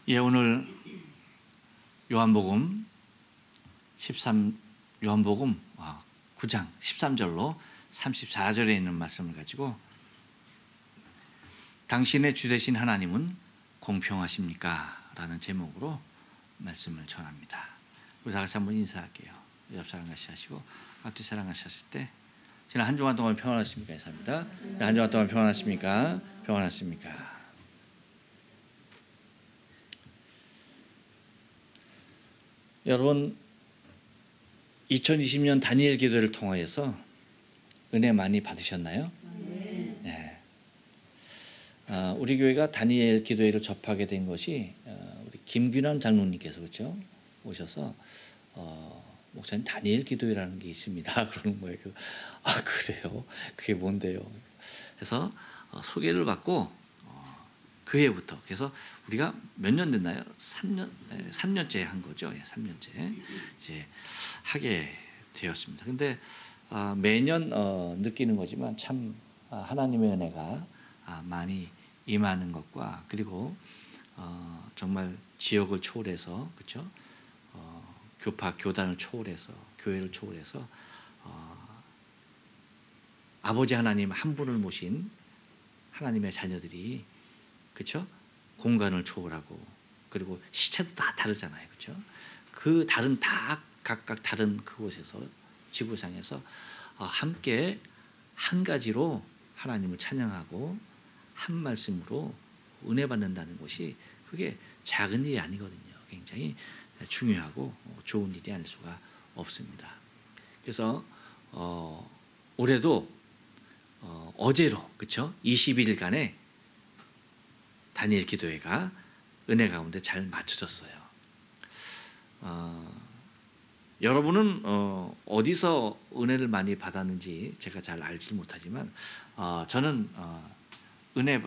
예, 오늘 요한복음 9장 13절로 34절에 있는 말씀을 가지고 당신의 주 되신 하나님은 공평하십니까? 라는 제목으로 말씀을 전합니다. 우리 다 같이 한번 인사할게요. 옆 사람 같이 하시고 앞뒤 사람 같이 하실 때 지난 한 주간 동안 평안하십니까? 인사합니다. 한 주간 동안 평안하십니까? 평안하십니까? 여러분, 2020년 다니엘 기도를 통하여서 은혜 많이 받으셨나요? 네. 우리 교회가 다니엘 기도회를 접하게 된 것이 우리 김균환 장로님께서 그렇죠? 오셔서 목사님 다니엘 기도회라는 게 있습니다. 그러는 거예요. 아, 그래요? 그게 뭔데요? 그래서 소개를 받고 그 해부터 그래서 우리가 몇 년 됐나요? 3년째 한 거죠. 3년째 이제 하게 되었습니다. 근데 매년 느끼는 거지만 참 하나님의 은혜가 많이 임하는 것과 그리고 정말 지역을 초월해서 그렇죠? 교파 교단을 초월해서 교회를 초월해서 아버지 하나님 한 분을 모신 하나님의 자녀들이 그렇죠? 공간을 초월하고 그리고 시차도 다 다르잖아요, 그렇죠? 그 다른 다 각각 다른 그곳에서 지구상에서 함께 한 가지로 하나님을 찬양하고 한 말씀으로 은혜 받는다는 것이 그게 작은 일이 아니거든요. 굉장히 중요하고 좋은 일이 아닐 수가 없습니다. 그래서 올해도 어제로 그렇죠? 20일간의 다니엘 기도회가 은혜 가운데 잘 맞춰졌어요. 여러분은 어디서 은혜를 많이 받았는지 제가 잘 알지 못하지만 저는 은혜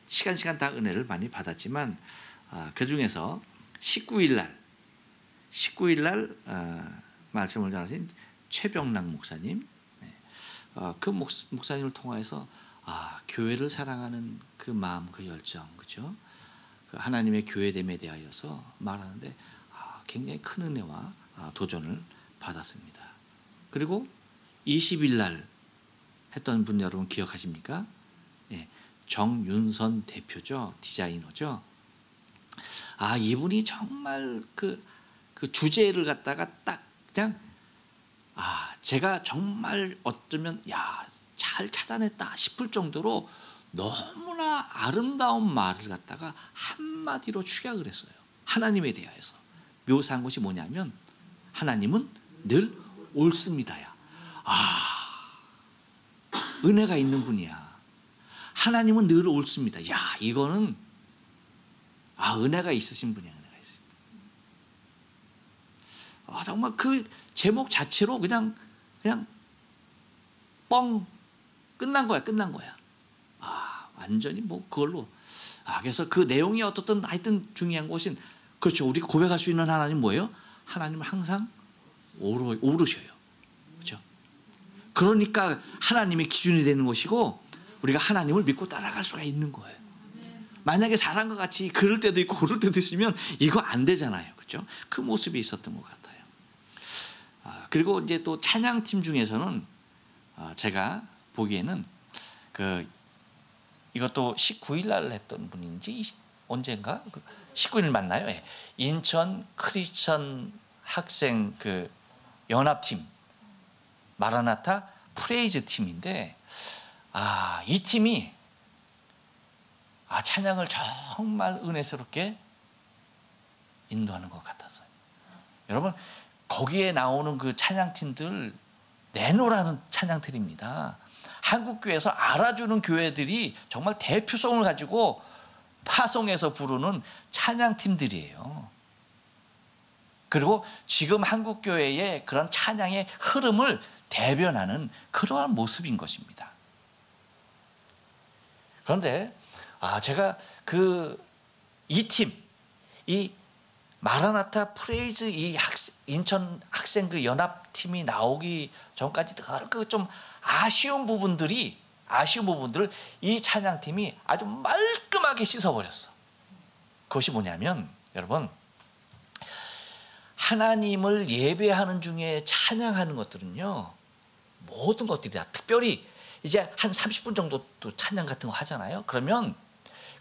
시간 다 은혜를 많이 받았지만 그 중에서 19일 날 말씀을 전하신 최병락 목사님 그 목사님을 통해서 교회를 사랑하는 그 마음, 그 열정, 그렇죠? 그 하나님의 교회됨에 대하여서 말하는데 굉장히 큰 은혜와 도전을 받았습니다. 그리고 20일 날 했던 분 여러분 기억하십니까? 예, 정윤선 대표죠, 디자이너죠. 이분이 정말 그 주제를 갖다가 딱 그냥 제가 정말 어쩌면 잘 찾아냈다 싶을 정도로 너무나 아름다운 말을 갖다가 한마디로 축약을 했어요. 하나님에 대하여서 묘사한 것이 뭐냐면 하나님은 늘 옳습니다야. 은혜가 있는 분이야. 하나님은 늘 옳습니다. 이거는 은혜가 있으신 분이야. 은혜가 있습니다. 정말 그 제목 자체로 그냥 뻥 끝난 거야. 완전히 그걸로. 그래서 그 내용이 어떻든 하여튼 중요한 것은 그렇죠. 우리가 고백할 수 있는 하나님 뭐예요? 하나님은 항상 오르셔요. 그렇죠? 그러니까 하나님의 기준이 되는 것이고 우리가 하나님을 믿고 따라갈 수가 있는 거예요. 만약에 잘한 것 같이 그럴 때도 있고 그럴 때도 있으면 이거 안 되잖아요. 그렇죠? 그 모습이 있었던 것 같아요. 그리고 이제 또 찬양팀 중에서는 제가 보기에는 이것도 19일 날 했던 분인지 언젠가 19일 맞나요? 예. 인천 크리스천 학생 연합팀 마라나타 프레이즈 팀인데 이 팀이 찬양을 정말 은혜스럽게 인도하는 것 같아서요. 여러분 거기에 나오는 그 찬양팀들 내노라는 찬양들입니다. 한국교회에서 알아주는 교회들이 정말 대표성을 가지고 파송해서 부르는 찬양팀들이에요. 그리고 지금 한국교회의 그런 찬양의 흐름을 대변하는 그러한 모습인 것입니다. 그런데 제가 이 팀, 이 마라나타 프레이즈 인천 학생 연합팀이 나오기 전까지 늘 좀 아쉬운 부분들을 이 찬양팀이 아주 말끔하게 씻어버렸어. 그것이 뭐냐면 여러분, 하나님을 예배하는 중에 찬양하는 것들은요, 모든 것들이 다 특별히 이제 한 30분 정도 또 찬양 같은 거 하잖아요. 그러면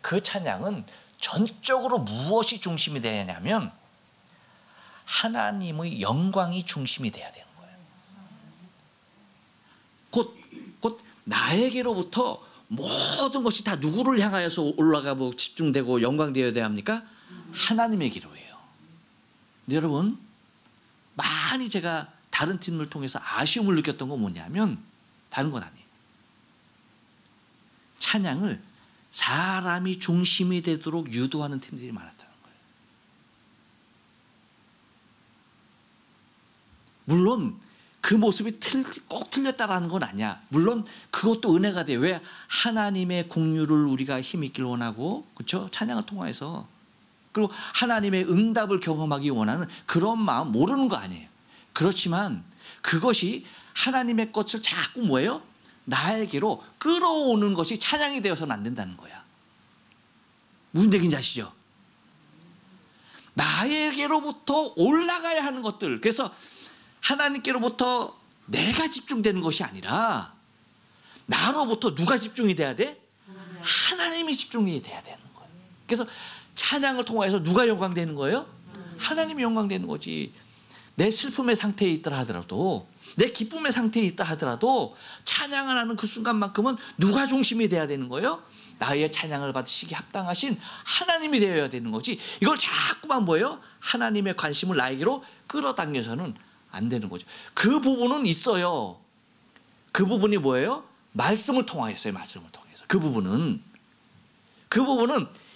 그 찬양은 전적으로 무엇이 중심이 되냐면 하나님의 영광이 중심이 돼야 되는 거예요. 곧 나에게로부터 모든 것이 다 누구를 향하여서 올라가고 집중되고 영광되어야 합니까? 하나님에게로예요. 근데 여러분, 많이 제가 다른 팀을 통해서 아쉬움을 느꼈던 건 뭐냐면 다른 건 아니에요. 찬양을 사람이 중심이 되도록 유도하는 팀들이 많았다는 거예요. 물론 그 모습이 꼭 틀렸다라는 건 아니야. 물론 그것도 은혜가 돼. 왜? 하나님의 긍휼을 우리가 힘있길 원하고, 그렇죠? 찬양을 통해서. 그리고 하나님의 응답을 경험하기 원하는 그런 마음 모르는 거 아니에요. 그렇지만 그것이 하나님의 것을 자꾸 뭐예요? 나에게로 끌어오는 것이 찬양이 되어서는 안 된다는 거야. 무슨 얘기인지 아시죠? 나에게로부터 올라가야 하는 것들. 그래서 하나님께로부터 내가 집중되는 것이 아니라 나로부터 누가 집중이 돼야 돼? 하나님이 집중이 돼야 되는 거예요. 그래서 찬양을 통해서 누가 영광되는 거예요? 하나님이 영광되는 거지. 내 슬픔의 상태에 있다 하더라도, 내 기쁨의 상태에 있다 하더라도 찬양을 하는 그 순간만큼은 누가 중심이 돼야 되는 거예요? 나의 찬양을 받으시기 합당하신 하나님이 되어야 되는 거지. 이걸 자꾸만 뭐예요? 하나님의 관심을 나에게로 끌어당겨서는 안 되는 거죠. 그 부분은 있어요. 그 부분이 뭐예요? 말씀을 통하였어요. 말씀을 통해서. 그 부분은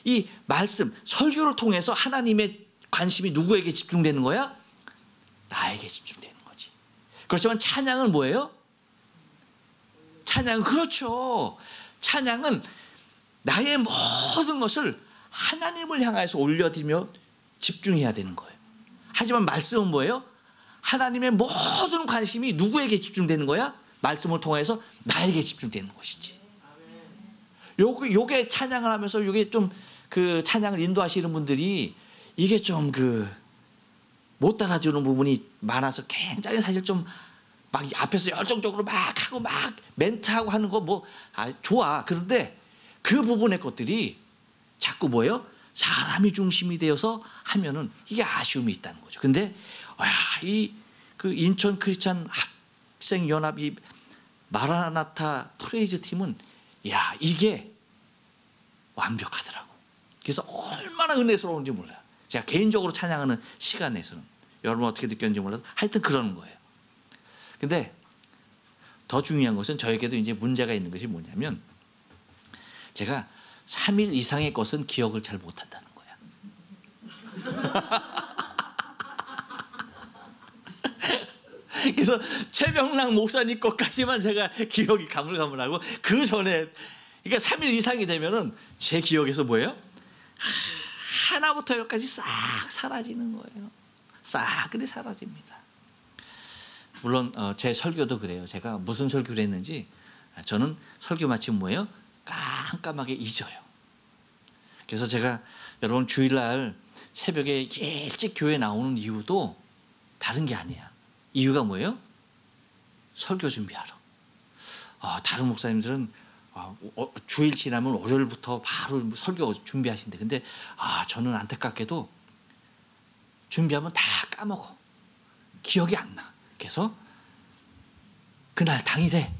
이 말씀, 설교를 통해서 하나님의 관심이 누구에게 집중되는 거야? 나에게 집중되는 거지. 그렇지만 찬양은 뭐예요? 찬양은 그렇죠. 찬양은 나의 모든 것을 하나님을 향해서 올려드리며 집중해야 되는 거예요. 하지만 말씀은 뭐예요? 하나님의 모든 관심이 누구에게 집중되는 거야? 말씀을 통해서 나에게 집중되는 것이지. 요게 찬양을 하면서 요게 좀 그 찬양을 인도하시는 분들이 이게 좀 못 따라주는 부분이 많아서 굉장히 사실 좀 막 앞에서 열정적으로 막 하고 막 멘트하고 하는 거 좋아. 그런데 그 부분의 것들이 자꾸 뭐예요? 사람이 중심이 되어서 하면은 이게 아쉬움이 있다는 거죠. 근데 그 인천 크리스찬 학생 연합 이 마라나타 프레이즈 팀은 이게 완벽하더라고. 그래서 얼마나 은혜스러운지 몰라요. 제가 개인적으로 찬양하는 시간에서는 여러분 어떻게 느꼈는지 몰라도 하여튼 그러는 거예요. 근데 더 중요한 것은 저에게도 이제 문제가 있는 것이 뭐냐면 제가 3일 이상의 것은 기억을 잘 못한다는 거야. 그래서 최병락 목사님 것까지만 제가 기억이 가물가물하고 그 전에, 그러니까 3일 이상이 되면은 제 기억에서 뭐예요? 하나부터 열까지 싹 사라지는 거예요. 싹 그리 사라집니다. 물론 제 설교도 그래요. 제가 무슨 설교를 했는지 저는 설교 마치면 뭐예요? 깜깜하게 잊어요. 그래서 제가 여러분 주일날 새벽에 일찍 교회 나오는 이유도 다른 게 아니야. 이유가 뭐예요? 설교 준비하러. 다른 목사님들은 주일 지나면 월요일부터 바로 설교 준비하신대. 근데 저는 안타깝게도 준비하면 다 까먹어. 기억이 안 나. 그래서 그날 당일에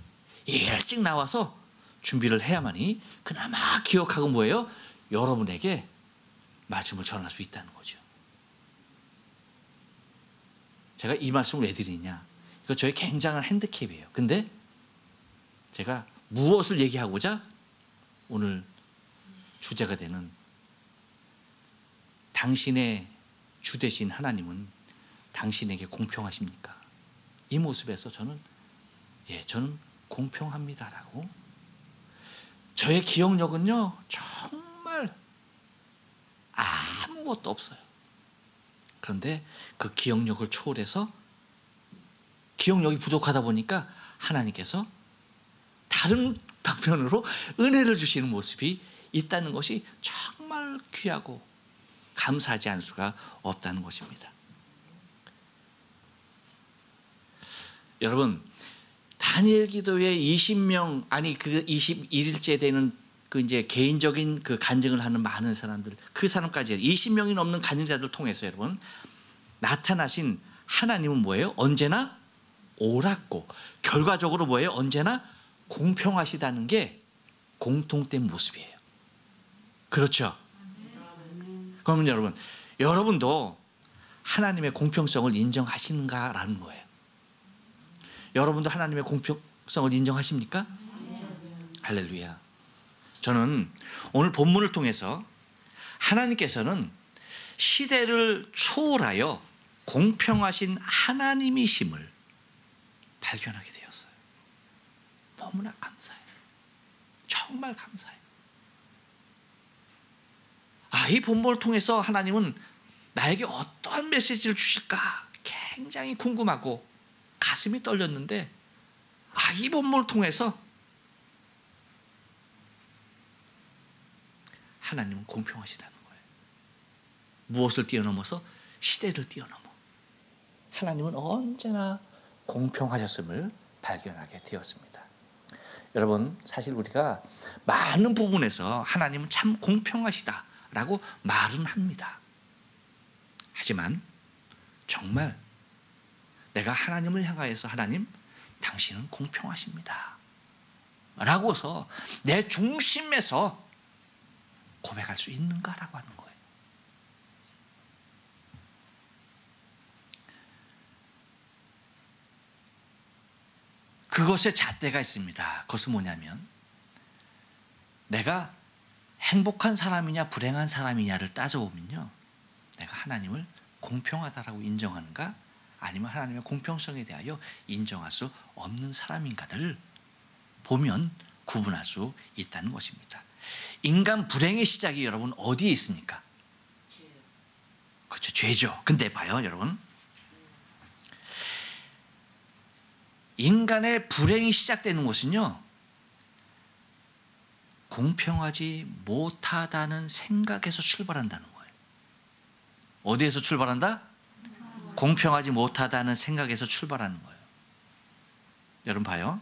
일찍 나와서 준비를 해야만이 그나마 기억하고 뭐예요? 여러분에게 말씀을 전할 수 있다는 거죠. 제가 이 말씀을 왜 드리냐? 이거 저의 굉장한 핸디캡이에요. 근데 제가 무엇을 얘기하고자 오늘 주제가 되는 당신의 주 되신 하나님은 당신에게 공평하십니까? 이 모습에서 저는 공평합니다라고. 저의 기억력은요 정말 아무것도 없어요. 그런데 그 기억력을 초월해서 기억력이 부족하다 보니까 하나님께서 다른 방면으로 은혜를 주시는 모습이 있다는 것이 정말 귀하고 감사하지 않을 수가 없다는 것입니다. 여러분, 다니엘 기도회 20명, 아니 그 21일째 되는 그 이제 개인적인 그 간증을 하는 많은 사람들, 그 사람까지 20명이 넘는 간증자들 통해서 여러분 나타나신 하나님은 뭐예요? 언제나 옳았고 결과적으로 뭐예요? 언제나 공평하시다는 게 공통된 모습이에요. 그렇죠? 그러면 여러분, 여러분도 하나님의 공평성을 인정하시는가라는 거예요. 여러분도 하나님의 공평성을 인정하십니까? 할렐루야. 저는 오늘 본문을 통해서 하나님께서는 시대를 초월하여 공평하신 하나님이심을 발견하게 되었어요. 너무나 감사해요. 정말 감사해요. 이 본문을 통해서 하나님은 나에게 어떠한 메시지를 주실까 굉장히 궁금하고 가슴이 떨렸는데, 이 본문을 통해서 하나님은 공평하시다는 거예요. 무엇을 뛰어넘어서? 시대를 뛰어넘어 하나님은 언제나 공평하셨음을 발견하게 되었습니다. 여러분, 사실 우리가 많은 부분에서 하나님은 참 공평하시다라고 말은 합니다. 하지만 정말 내가 하나님을 향하여서 하나님, 당신은 공평하십니다 라고서 내 중심에서 고백할 수 있는가라고 하는 거예요. 그것의 잣대가 있습니다. 그것은 뭐냐면, 내가 행복한 사람이냐 불행한 사람이냐를 따져보면요, 내가 하나님을 공평하다라고 인정하는가, 아니면 하나님의 공평성에 대하여 인정할 수 없는 사람인가를 보면 구분할 수 있다는 것입니다. 인간 불행의 시작이 여러분 어디에 있습니까? 그렇죠, 죄죠. 근데 봐요 여러분, 인간의 불행이 시작되는 것은요, 공평하지 못하다는 생각에서 출발한다는 거예요. 어디에서 출발한다? 공평하지 못하다는 생각에서 출발하는 거예요. 여러분 봐요,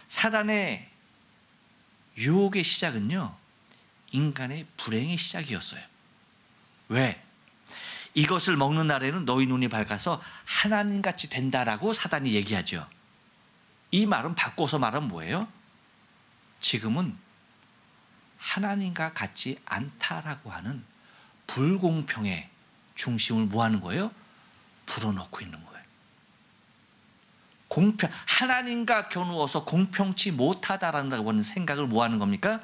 사단의 유혹의 시작은요, 인간의 불행의 시작이었어요. 왜? 이것을 먹는 날에는 너희 눈이 밝아서 하나님같이 된다라고 사단이 얘기하죠. 이 말은 바꿔서 말하면 뭐예요? 지금은 하나님과 같지 않다라고 하는 불공평의 중심을 뭐 하는 거예요? 불어넣고 있는 거예요. 하나님과 겨누어서 공평치 못하다라고 하는 생각을 뭐 하는 겁니까?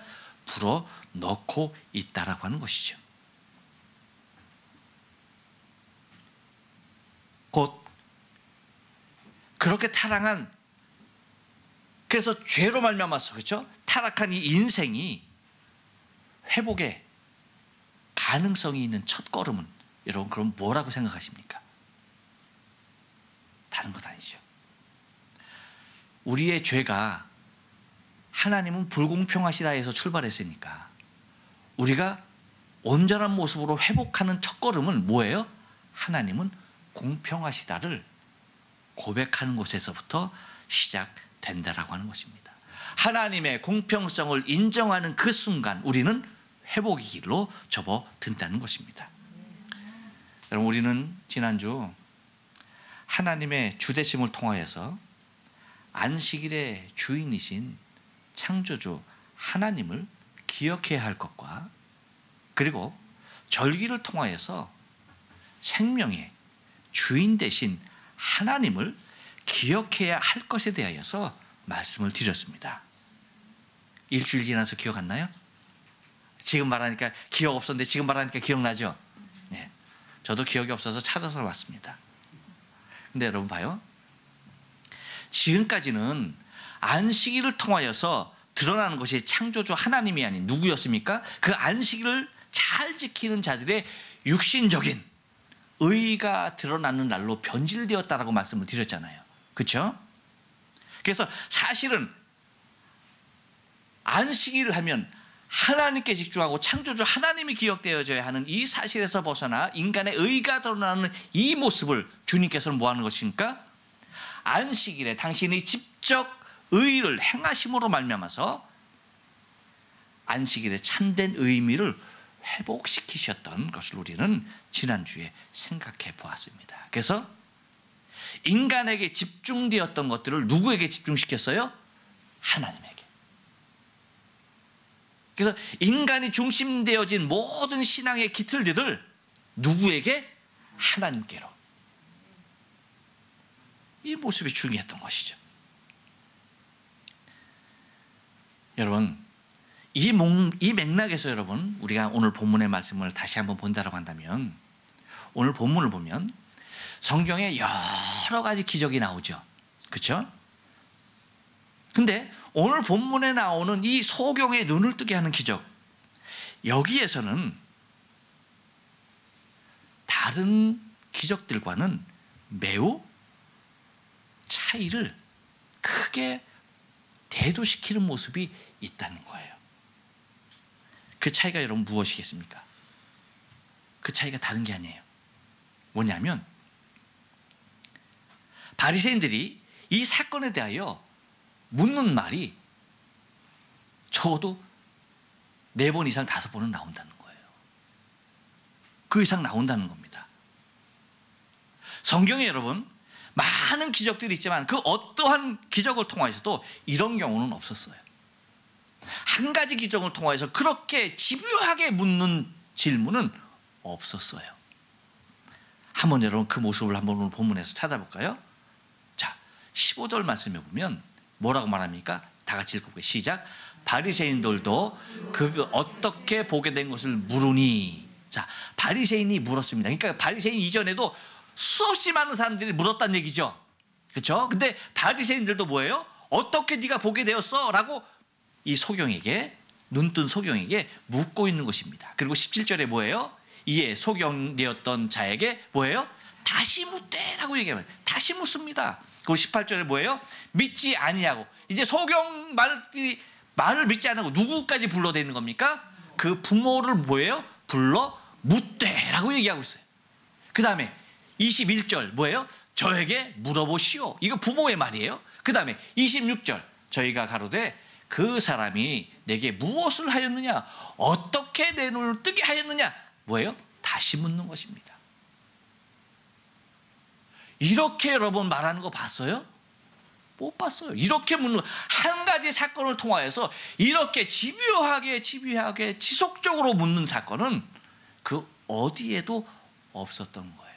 불어넣고 있다라고 하는 것이죠. 곧 그렇게 타락한, 그래서 죄로 말미암아서, 그렇죠? 타락한 이 인생이 회복의 가능성이 있는 첫 걸음은 여러분 그럼 뭐라고 생각하십니까? 다른 것 아니죠. 우리의 죄가 하나님은 불공평하시다 해서 출발했으니까 우리가 온전한 모습으로 회복하는 첫 걸음은 뭐예요? 하나님은 공평하시다를 고백하는 곳에서부터 시작된다라고 하는 것입니다. 하나님의 공평성을 인정하는 그 순간 우리는 회복의 길로 접어든다는 것입니다. 여러분, 우리는 지난주 하나님의 주되심을 통하여서 안식일의 주인이신 창조주 하나님을 기억해야 할 것과, 그리고 절기를 통하여서 생명의 주인 되신 하나님을 기억해야 할 것에 대하여서 말씀을 드렸습니다. 일주일 지나서 기억 안 나요? 지금 말하니까 기억 없었는데 지금 말하니까 기억나죠? 네. 저도 기억이 없어서 찾아서 왔습니다. 근데 여러분 봐요, 지금까지는 안식일을 통하여서 드러나는 것이 창조주 하나님이 아닌 누구였습니까? 그 안식일을 잘 지키는 자들의 육신적인 의의가 드러나는 날로 변질되었다라고 말씀을 드렸잖아요. 그렇죠? 그래서 사실은 안식일을 하면 하나님께 집중하고 창조주 하나님이 기억되어져야 하는 이 사실에서 벗어나 인간의 의가 드러나는 이 모습을 주님께서는 뭐 하는 것입니까? 안식일에 당신이 직접 의를 행하심으로 말미암아서 안식일의 참된 의미를 회복시키셨던 것을 우리는 지난주에 생각해 보았습니다. 그래서 인간에게 집중되었던 것들을 누구에게 집중시켰어요? 하나님에게. 그래서 인간이 중심되어진 모든 신앙의 기틀들을 누구에게? 하나님께로. 이 모습이 중요했던 것이죠. 여러분, 이 맥락에서 여러분, 우리가 오늘 본문의 말씀을 다시 한번 본다라고 한다면, 오늘 본문을 보면 성경에 여러 가지 기적이 나오죠. 그렇죠? 근데 오늘 본문에 나오는 이 소경의 눈을 뜨게 하는 기적, 여기에서는 다른 기적들과는 매우 차이를 크게 대두시키는 모습이 있다는 거예요. 그 차이가 여러분 무엇이겠습니까? 그 차이가 다른 게 아니에요. 뭐냐면 바리새인들이 이 사건에 대하여 묻는 말이 적어도 4번 이상 5번은 나온다는 거예요. 그 이상 나온다는 겁니다. 성경에 여러분 많은 기적들이 있지만 그 어떠한 기적을 통해서도 이런 경우는 없었어요. 한 가지 기적을 통해서 그렇게 집요하게 묻는 질문은 없었어요. 한번 여러분 그 모습을 한번 오늘 본문에서 찾아볼까요? 자, 15절 말씀에 보면 뭐라고 말합니까? 다 같이 읽어볼게요. 시작. 바리새인들도 그 어떻게 보게 된 것을 물으니. 자, 바리새인이 물었습니다. 그러니까 바리새인 이전에도 수없이 많은 사람들이 물었다는 얘기죠. 그렇죠? 근데 바리새인들도 뭐예요? 어떻게 네가 보게 되었어? 라고 이 소경에게, 눈뜬 소경에게 묻고 있는 것입니다. 그리고 17절에 뭐예요? 이에 소경되었던 자에게 뭐예요? 다시 묻되라고 얘기합니다. 다시 묻습니다. 그리고 18절에 뭐예요? 믿지 아니하고, 이제 소경 말을 믿지 않고 누구까지 불러대는 겁니까? 그 부모를 뭐예요? 불러 묻되라고 얘기하고 있어요. 그 다음에 21절 뭐예요? 저에게 물어보시오. 이거 부모의 말이에요. 그 다음에 26절 저희가 가로되 그 사람이 내게 무엇을 하였느냐, 어떻게 내 눈을 뜨게 하였느냐, 뭐예요? 다시 묻는 것입니다. 이렇게 여러분 말하는 거 봤어요? 못 봤어요. 이렇게 묻는, 한 가지 사건을 통하여서 이렇게 집요하게 지속적으로 묻는 사건은 그 어디에도 없었던 거예요.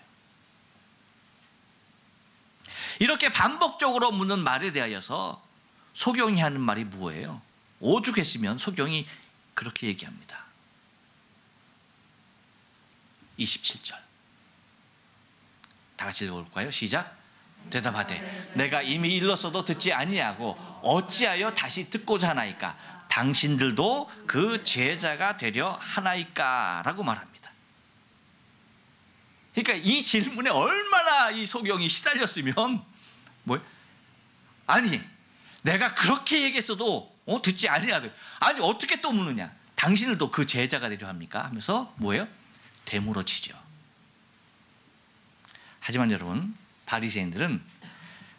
이렇게 반복적으로 묻는 말에 대하여서 소경이 하는 말이 뭐예요? 오죽했으면 소경이 그렇게 얘기합니다. 27절 다 같이 읽어볼까요? 시작. 대답하되 내가 이미 일렀어도 듣지 아니하고 어찌하여 다시 듣고자 하나이까? 당신들도 그 제자가 되려 하나이까? 라고 말합니다. 그러니까 이 질문에 얼마나 이 소경이 시달렸으면 뭐예요? 아니 내가 그렇게 얘기했어도 듣지 아니하듯, 아니 어떻게 또 묻느냐, 당신들도 그 제자가 되려 합니까? 하면서 뭐예요? 되물어치죠. 하지만 여러분 바리새인들은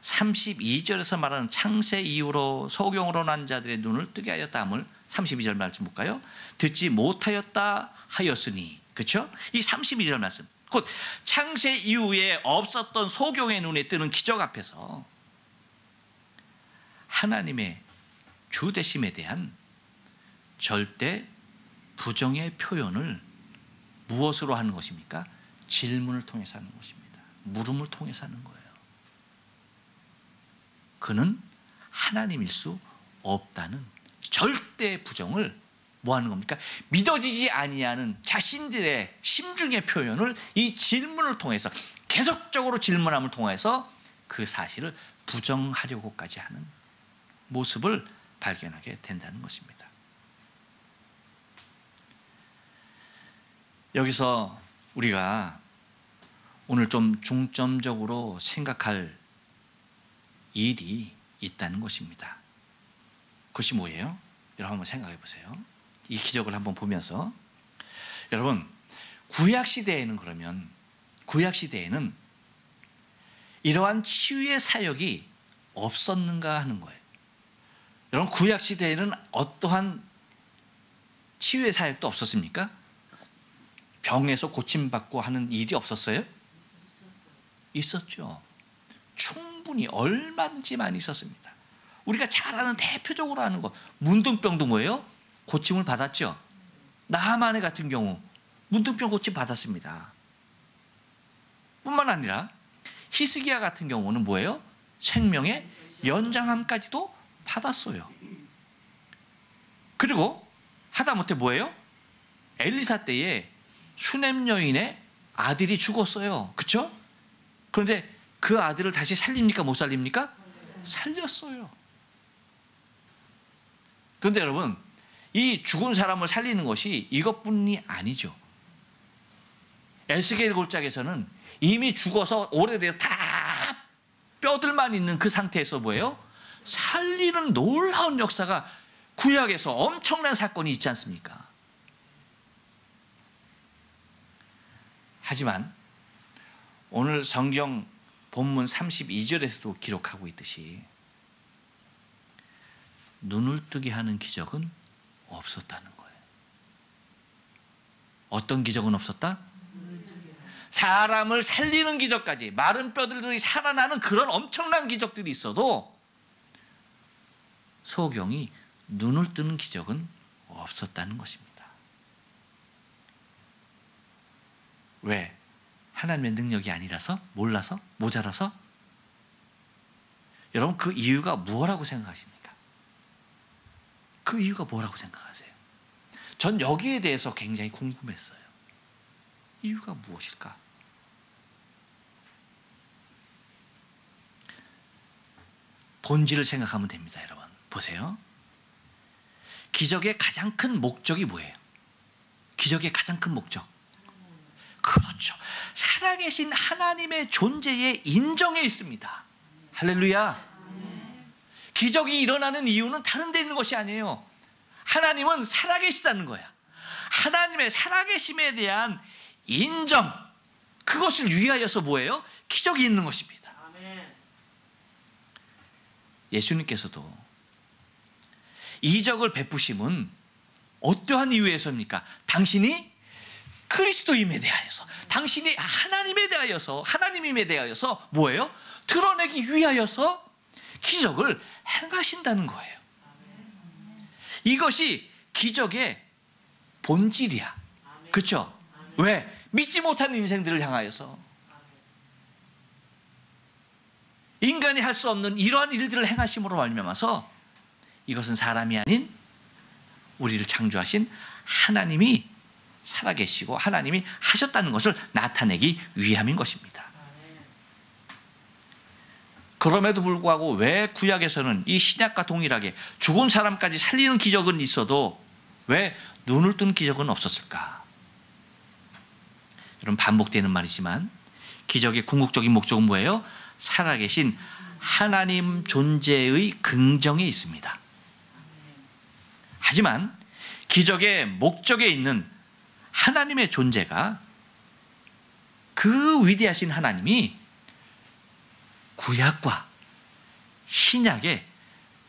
32절에서 말하는 창세 이후로 소경으로 난 자들의 눈을 뜨게 하였다 함을 32절 말씀 볼까요? 듣지 못하였다 하였으니, 그렇죠? 이 32절 말씀 곧 창세 이후에 없었던 소경의 눈에 뜨는 기적 앞에서 하나님의 주되심에 대한 절대 부정의 표현을 무엇으로 하는 것입니까? 질문을 통해서 하는 것입니다. 물음을 통해서 하는 거예요. 그는 하나님일 수 없다는 절대 부정을 뭐 하는 겁니까? 믿어지지 아니하는 자신들의 심중의 표현을 이 질문을 통해서, 계속적으로 질문함을 통해서 그 사실을 부정하려고까지 하는 모습을 발견하게 된다는 것입니다. 여기서 우리가 오늘 좀 중점적으로 생각할 일이 있다는 것입니다. 그것이 뭐예요? 여러분 한번 생각해 보세요. 이 기적을 한번 보면서 여러분 구약 시대에는 이러한 치유의 사역이 없었는가 하는 거예요. 여러분 구약 시대에는 어떠한 치유의 사역도 없었습니까? 병에서 고침받고 하는 일이 없었어요? 있었죠. 충분히 얼마든지 많이 있었습니다. 우리가 잘 아는 대표적으로 아는 거 문둥병도 뭐예요? 고침을 받았죠. 나하만의 같은 경우 문둥병 고침 받았습니다. 뿐만 아니라 히스기야 같은 경우는 뭐예요? 생명의 연장함까지도 받았어요. 그리고 하다못해 뭐예요? 엘리사 때에 수넴 여인의 아들이 죽었어요. 그렇죠? 그런데 그 아들을 다시 살립니까? 못 살립니까? 살렸어요. 그런데 여러분 이 죽은 사람을 살리는 것이 이것뿐이 아니죠. 에스겔 골짜기에서는 이미 죽어서 오래돼서 다 뼈들만 있는 그 상태에서 뭐예요? 살리는 놀라운 역사가 구약에서 엄청난 사건이 있지 않습니까? 하지만 오늘 성경 본문 32절에서도 기록하고 있듯이 눈을 뜨게 하는 기적은 없었다는 거예요. 어떤 기적은 없었다? 사람을 살리는 기적까지 마른 뼈들이 살아나는 그런 엄청난 기적들이 있어도 소경이 눈을 뜨는 기적은 없었다는 것입니다. 왜? 하나님의 능력이 아니라서? 몰라서? 모자라서? 여러분 그 이유가 뭐라고 생각하십니까? 그 이유가 뭐라고 생각하세요? 전 여기에 대해서 굉장히 궁금했어요. 이유가 무엇일까? 본질을 생각하면 됩니다. 여러분 보세요. 기적의 가장 큰 목적이 뭐예요? 기적의 가장 큰 목적, 그렇죠, 살아계신 하나님의 존재에 인정해 있습니다. 할렐루야. 기적이 일어나는 이유는 다른 데 있는 것이 아니에요. 하나님은 살아계시다는 거야. 하나님의 살아계심에 대한 인정, 그것을 위하여서 뭐예요? 기적이 있는 것입니다. 예수님께서도 이적을 베푸심은 어떠한 이유에서입니까? 당신이 그리스도임에 대하여서, 당신이 하나님에 대하여서, 하나님임에 대하여서 뭐예요? 드러내기 위하여서 기적을 행하신다는 거예요. 이것이 기적의 본질이야. 그렇죠? 왜? 믿지 못하는 인생들을 향하여서 인간이 할 수 없는 이러한 일들을 행하심으로 말미암아서 이것은 사람이 아닌 우리를 창조하신 하나님이 살아계시고 하나님이 하셨다는 것을 나타내기 위함인 것입니다. 그럼에도 불구하고 왜 구약에서는 이 신약과 동일하게 죽은 사람까지 살리는 기적은 있어도 왜 눈을 뜬 기적은 없었을까? 여러분 반복되는 말이지만 기적의 궁극적인 목적은 뭐예요? 살아계신 하나님 존재의 긍정에 있습니다. 하지만 기적의 목적에 있는 하나님의 존재가, 그 위대하신 하나님이 구약과 신약에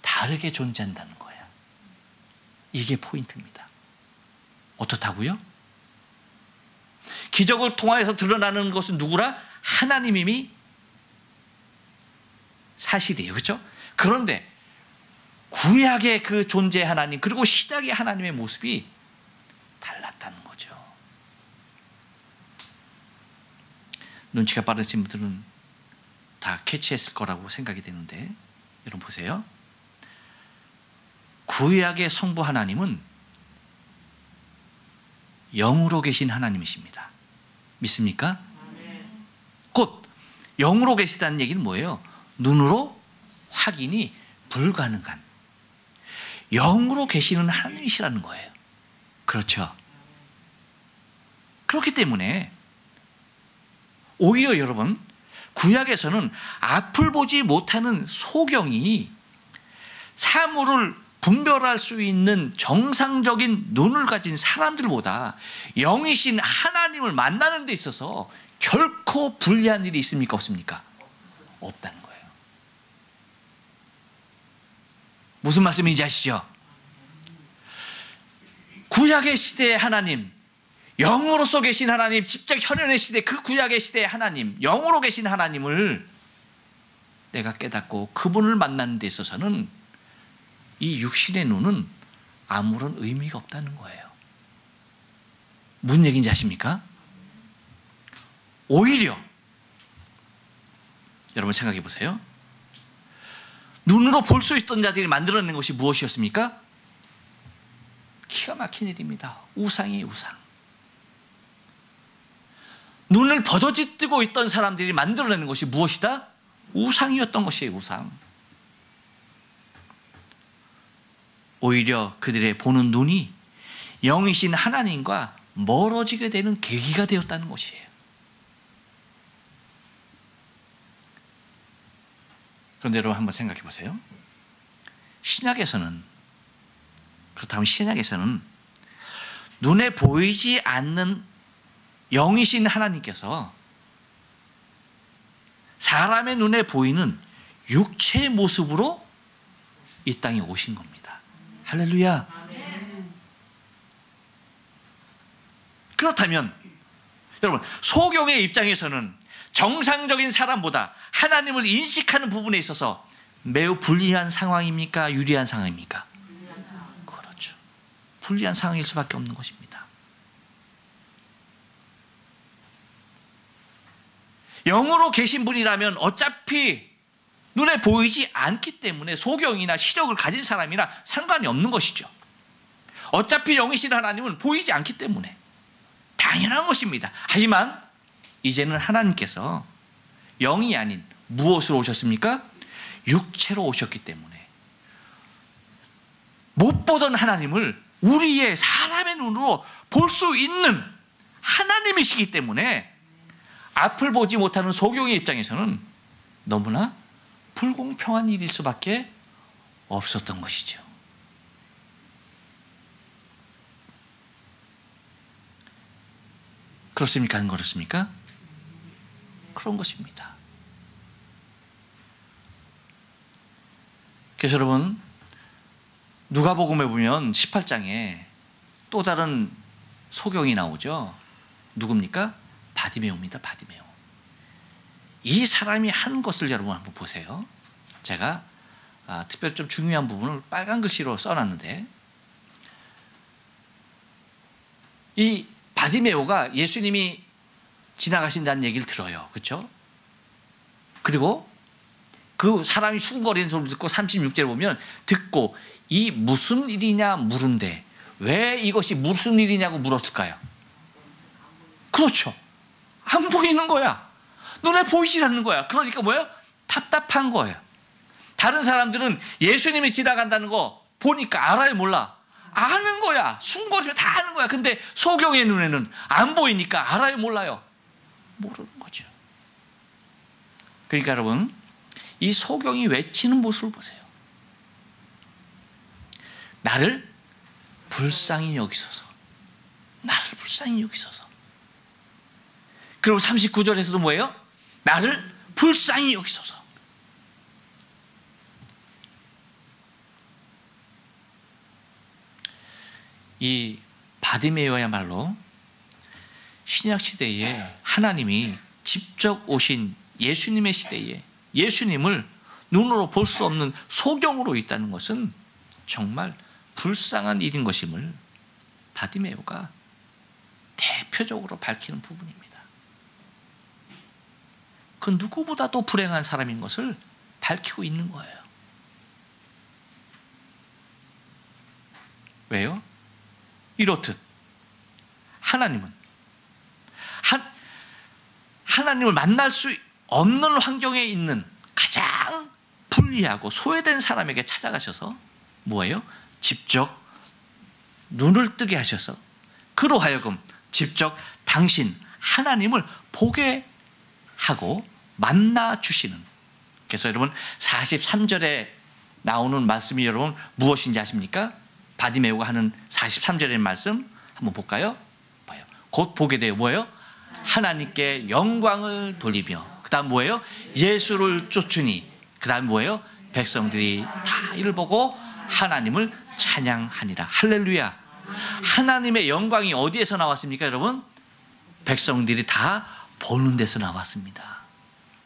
다르게 존재한다는 거예요. 이게 포인트입니다. 어떻다고요? 기적을 통하여서 드러나는 것은 누구라? 하나님임이 사실이에요. 그렇죠? 그런데 구약의 그 존재 하나님 그리고 신약의 하나님의 모습이 달랐다는 거죠. 눈치가 빠르신 분들은 다 캐치했을 거라고 생각이 되는데, 여러분 보세요. 구약의 성부 하나님은 영으로 계신 하나님이십니다. 믿습니까? 곧 영으로 계시다는 얘기는 뭐예요? 눈으로 확인이 불가능한 영으로 계시는 하나님이시라는 거예요. 그렇죠? 그렇기 때문에 오히려 여러분 구약에서는 앞을 보지 못하는 소경이 사물을 분별할 수 있는 정상적인 눈을 가진 사람들보다 영이신 하나님을 만나는 데 있어서 결코 불리한 일이 있습니까? 없습니까? 없다는 거예요. 무슨 말씀인지 아시죠? 구약의 시대의 하나님, 영으로서 계신 하나님, 직접 현현의 시대, 그 구약의 시대의 하나님, 영으로 계신 하나님을 내가 깨닫고 그분을 만나는 데 있어서는 이 육신의 눈은 아무런 의미가 없다는 거예요. 무슨 얘기인지 아십니까? 오히려 여러분 생각해 보세요. 눈으로 볼 수 있던 자들이 만들어낸 것이 무엇이었습니까? 기가 막힌 일입니다. 우상이 우상. 눈을 버젓이 뜨고 있던 사람들이 만들어내는 것이 무엇이다? 우상이었던 것이에요. 우상. 오히려 그들의 보는 눈이 영이신 하나님과 멀어지게 되는 계기가 되었다는 것이에요. 그런데 여러분 한번 생각해 보세요. 신약에서는, 그렇다면 신약에서는 눈에 보이지 않는 영이신 하나님께서 사람의 눈에 보이는 육체의 모습으로 이 땅에 오신 겁니다. 할렐루야. 그렇다면 여러분, 소경의 입장에서는 정상적인 사람보다 하나님을 인식하는 부분에 있어서 매우 불리한 상황입니까? 유리한 상황입니까? 그렇죠. 불리한 상황일 수밖에 없는 것입니다. 영으로 계신 분이라면 어차피 눈에 보이지 않기 때문에 소경이나 시력을 가진 사람이나 상관이 없는 것이죠. 어차피 영이신 하나님은 보이지 않기 때문에 당연한 것입니다. 하지만 이제는 하나님께서 영이 아닌 무엇으로 오셨습니까? 육체로 오셨기 때문에 못 보던 하나님을 우리의 사람의 눈으로 볼 수 있는 하나님이시기 때문에 앞을 보지 못하는 소경의 입장에서는 너무나 불공평한 일일 수밖에 없었던 것이죠. 그렇습니까? 안 그렇습니까? 그런 것입니다. 그래서 여러분, 누가복음에 보면 18장에 또 다른 소경이 나오죠. 누굽니까? 바디메오입니다. 바디메오. 이 사람이 한 것을 여러분 한번 보세요. 제가 특별히 좀 중요한 부분을 빨간 글씨로 써놨는데, 이 바디메오가 예수님이 지나가신다는 얘기를 들어요. 그렇죠? 그리고 그 사람이 수군거리는 소리를 듣고 36절에 보면 듣고 이 무슨 일이냐 물은데 왜 이것이 무슨 일이냐고 물었을까요? 그렇죠. 안 보이는 거야. 눈에 보이질 않는 거야. 그러니까 뭐예요? 답답한 거예요. 다른 사람들은 예수님이 지나간다는 거 보니까 알아요, 몰라? 아는 거야. 숨거리면 다 아는 거야. 근데 소경의 눈에는 안 보이니까 알아요, 몰라요? 모르는 거죠. 그러니까 여러분, 이 소경이 외치는 모습을 보세요. 나를 불쌍히 여기소서. 나를 불쌍히 여기소서. 그리고 39절에서도 뭐예요? 나를 불쌍히 여기소서. 이 바디메오야말로 신약시대에 하나님이 직접 오신 예수님의 시대에 예수님을 눈으로 볼 수 없는 소경으로 있다는 것은 정말 불쌍한 일인 것임을 바디메오가 대표적으로 밝히는 부분입니다. 그 누구보다도 불행한 사람인 것을 밝히고 있는 거예요. 왜요? 이렇듯 하나님은 하나님을 만날 수 없는 환경에 있는 가장 불리하고 소외된 사람에게 찾아가셔서 뭐예요? 직접 눈을 뜨게 하셔서 그로 하여금 직접 당신 하나님을 보게 하고 만나 주시는. 그래서 여러분 43절에 나오는 말씀이 여러분 무엇인지 아십니까? 바디메오가 하는 43절의 말씀 한번 볼까요? 봐요. 곧 보게 돼요. 뭐예요? 하나님께 영광을 돌리며, 그 다음 뭐예요? 예수를 쫓으니, 그 다음 뭐예요? 백성들이 다 이를 보고 하나님을 찬양하니라. 할렐루야. 하나님의 영광이 어디에서 나왔습니까, 여러분? 백성들이 다 보는 데서 나왔습니다.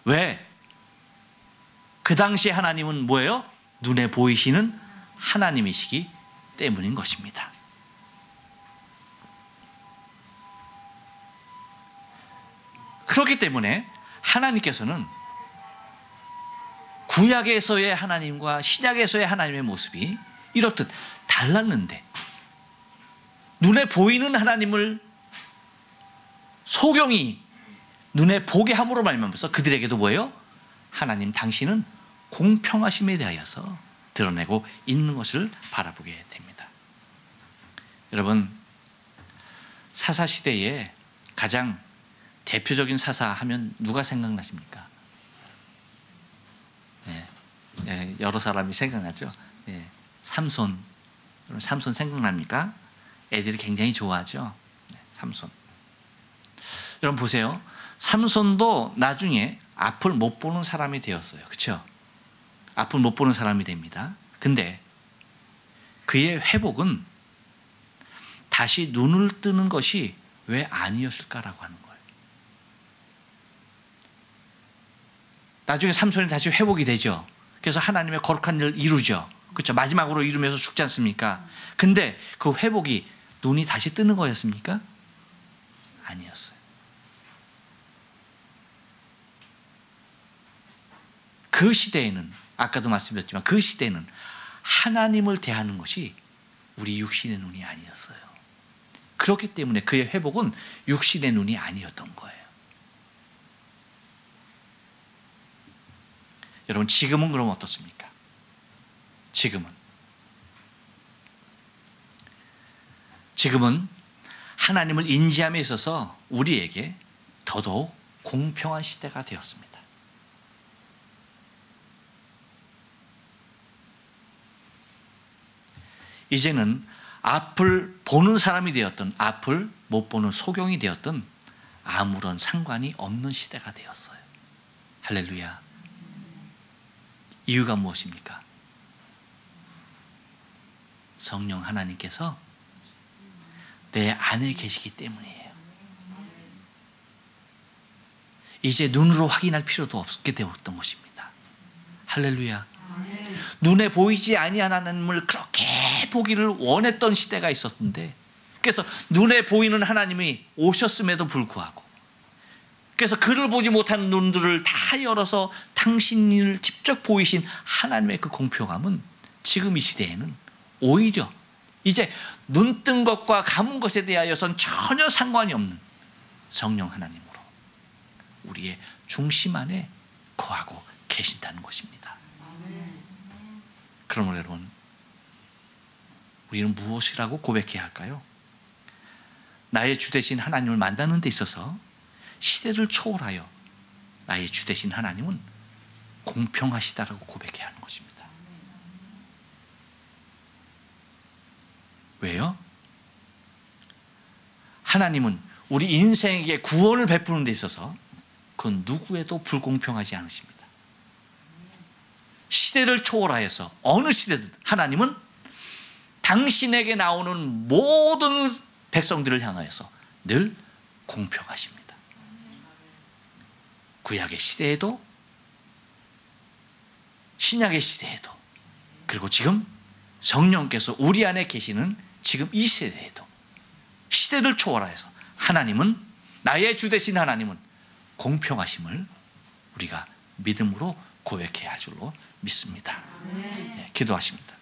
왜? 그 당시에 하나님은 뭐예요? 눈에 보이시는 하나님이시기 때문인 것입니다. 그렇기 때문에 하나님께서는 구약에서의 하나님과 신약에서의 하나님의 모습이 이렇듯 달랐는데, 눈에 보이는 하나님을 소경이 눈에 보게 함으로 말미암아서 그들에게도 뭐예요? 하나님 당신은 공평하심에 대하여서 드러내고 있는 것을 바라보게 됩니다. 여러분, 사사시대에 가장 대표적인 사사 하면 누가 생각나십니까? 여러 사람이 생각나죠. 삼손. 삼손 생각납니까? 애들이 굉장히 좋아하죠. 삼손. 여러분 보세요. 삼손도 나중에 앞을 못 보는 사람이 되었어요. 그렇죠? 앞을 못 보는 사람이 됩니다. 근데 그의 회복은 다시 눈을 뜨는 것이 왜 아니었을까라고 하는 거예요. 나중에 삼손이 다시 회복이 되죠. 그래서 하나님의 거룩한 일을 이루죠. 그렇죠? 마지막으로 이루면서 죽지 않습니까? 근데 그 회복이 눈이 다시 뜨는 거였습니까? 아니었어요. 그 시대에는, 아까도 말씀드렸지만 그 시대에는 하나님을 대하는 것이 우리 육신의 눈이 아니었어요. 그렇기 때문에 그의 회복은 육신의 눈이 아니었던 거예요. 여러분, 지금은 그럼 어떻습니까? 지금은 하나님을 인지함에 있어서 우리에게 더더욱 공평한 시대가 되었습니다. 이제는 앞을 보는 사람이 되었던, 앞을 못 보는 소경이 되었던 아무런 상관이 없는 시대가 되었어요. 할렐루야. 이유가 무엇입니까? 성령 하나님께서 내 안에 계시기 때문이에요. 이제 눈으로 확인할 필요도 없게 되었던 것입니다. 할렐루야. 눈에 보이지 아니한 하나님을 그렇게 보기를 원했던 시대가 있었는데, 그래서 눈에 보이는 하나님이 오셨음에도 불구하고, 그래서 그를 보지 못하는 눈들을 다 열어서 당신을 직접 보이신 하나님의 그 공평함은 지금 이 시대에는 오히려 이제 눈뜬 것과 감은 것에 대하여선 전혀 상관이 없는 성령 하나님으로 우리의 중심 안에 거하고 계신다는 것입니다. 그러므로 여러분, 우리는 무엇이라고 고백해야 할까요? 나의 주 되신 하나님을 만나는 데 있어서 시대를 초월하여 나의 주 되신 하나님은 공평하시다라고 고백해야 하는 것입니다. 왜요? 하나님은 우리 인생에게 구원을 베푸는 데 있어서 그 누구에도 불공평하지 않으십니다. 시대를 초월하여서 어느 시대든 하나님은 당신에게 나오는 모든 백성들을 향하여서 늘 공평하십니다. 구약의 시대에도, 신약의 시대에도, 그리고 지금 성령께서 우리 안에 계시는 지금 이 시대에도 시대를 초월하여서 하나님은, 나의 주 되신 하나님은 공평하심을 우리가 믿음으로 고백해야 할 줄로 믿습니다. 네, 기도하십니다.